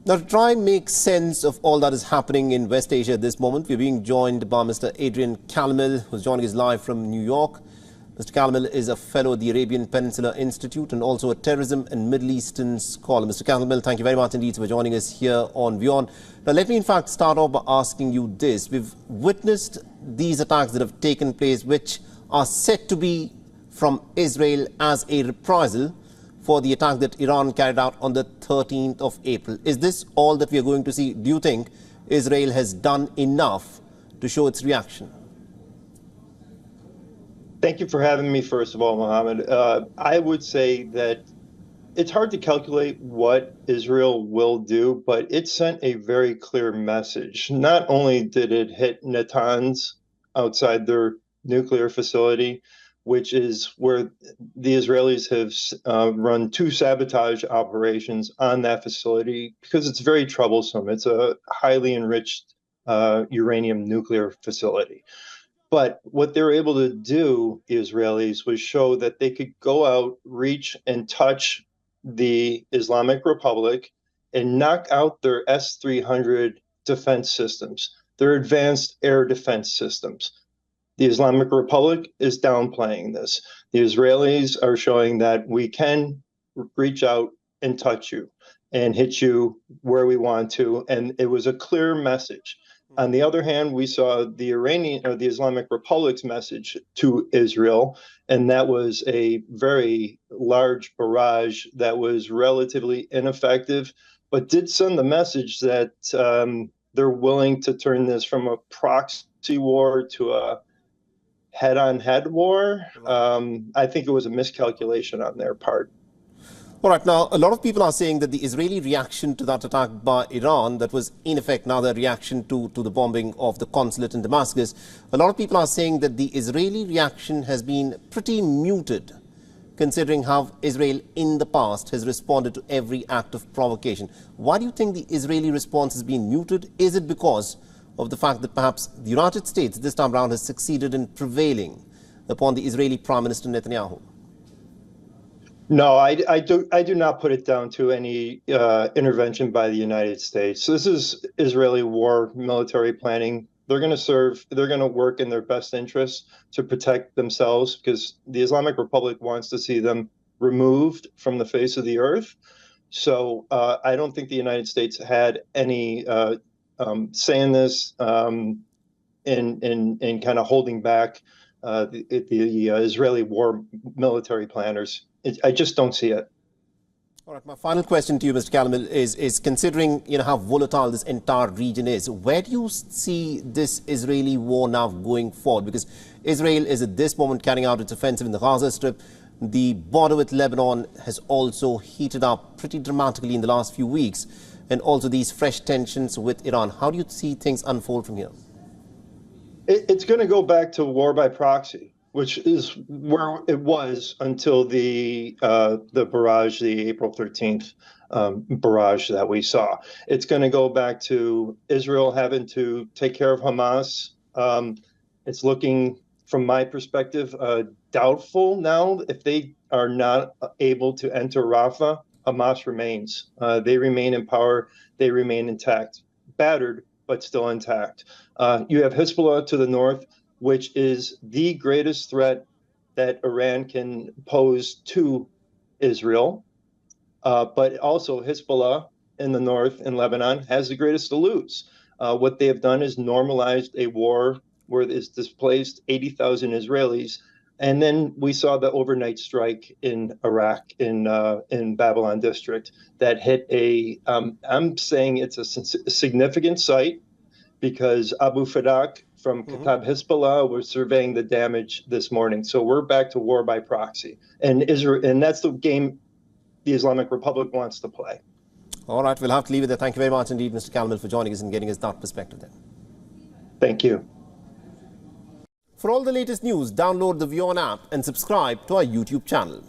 Now, to try and make sense of all that is happening in West Asia at this moment, we're being joined by Mr. Adrian Calmel, who's joining us live from New York. Mr. Calmel is a fellow at the Arabian Peninsula Institute and also a terrorism and Middle Eastern scholar. Mr. Calmel, thank you very much indeed for joining us here on WION. Now, let me in fact start off by asking you this. We've witnessed these attacks that have taken place, which are said to be from Israel as a reprisal for the attack that Iran carried out on the 13th of April. Is this all that we are going to see? Do you think Israel has done enough to show its reaction? Thank you for having me, first of all, Mohammed. I would say that it's hard to calculate what Israel will do, but it sent a very clear message. Not only did it hit Natanz outside their nuclear facility, which is where the Israelis have run 2 sabotage operations on that facility because it's very troublesome. It's a highly enriched uranium nuclear facility. But what they were able to do, the Israelis, was show that they could go out, reach, and touch the Islamic Republic and knock out their S-300 defense systems, their advanced air defense systems. The Islamic Republic is downplaying this. The Israelis are showing that we can reach out and touch you and hit you where we want to. And it was a clear message. On the other hand, we saw the the Islamic Republic's message to Israel, and that was a very large barrage that was relatively ineffective, but did send the message that they're willing to turn this from a proxy war to a head-on-head war. I think it was a miscalculation on their part. All right, now, a lot of people are saying that the Israeli reaction to that attack by Iran, that was in effect now the reaction to the bombing of the consulate in Damascus, a lot of people are saying that the Israeli reaction has been pretty muted, considering how Israel in the past has responded to every act of provocation. Why do you think the Israeli response has been muted? Is it because of the fact that perhaps the United States this time around has succeeded in prevailing upon the Israeli Prime Minister Netanyahu? No, I do not put it down to any intervention by the United States. This is Israeli war military planning. They're going to work in their best interests to protect themselves because the Islamic Republic wants to see them removed from the face of the earth. So I don't think the United States had any say in this in kind of holding back the Israeli war military planners. I just don't see it. All right, my final question to you, Mr. Calmel, is considering how volatile this entire region is, where do you see this Israeli war now going forward? Because Israel is at this moment carrying out its offensive in the Gaza Strip. The border with Lebanon has also heated up pretty dramatically in the last few weeks, and also these fresh tensions with Iran. How do you see things unfold from here? It's going to go back to war by proxy, which is where it was until the barrage, the April 13th barrage that we saw. It's going to go back to Israel having to take care of Hamas. It's looking, from my perspective, doubtful now. If they are not able to enter Rafah, Hamas remains. They remain in power. They remain intact, battered, but still intact. You have Hezbollah to the north, which is the greatest threat that Iran can pose to Israel. But also Hezbollah in the north in Lebanon has the greatest to lose. What they have done is normalized a war where it's displaced 80,000 Israelis. And then we saw the overnight strike in Iraq, in Babylon district, that hit I'm saying it's a significant site because Abu Fadak from Kataib Hezbollah was surveying the damage this morning. So we're back to war by proxy. And that's the game the Islamic Republic wants to play. All right, we'll have to leave it there. Thank you very much indeed, Mr. Calmel, for joining us and getting us that perspective there. Thank you. For all the latest news, download the WION app and subscribe to our YouTube channel.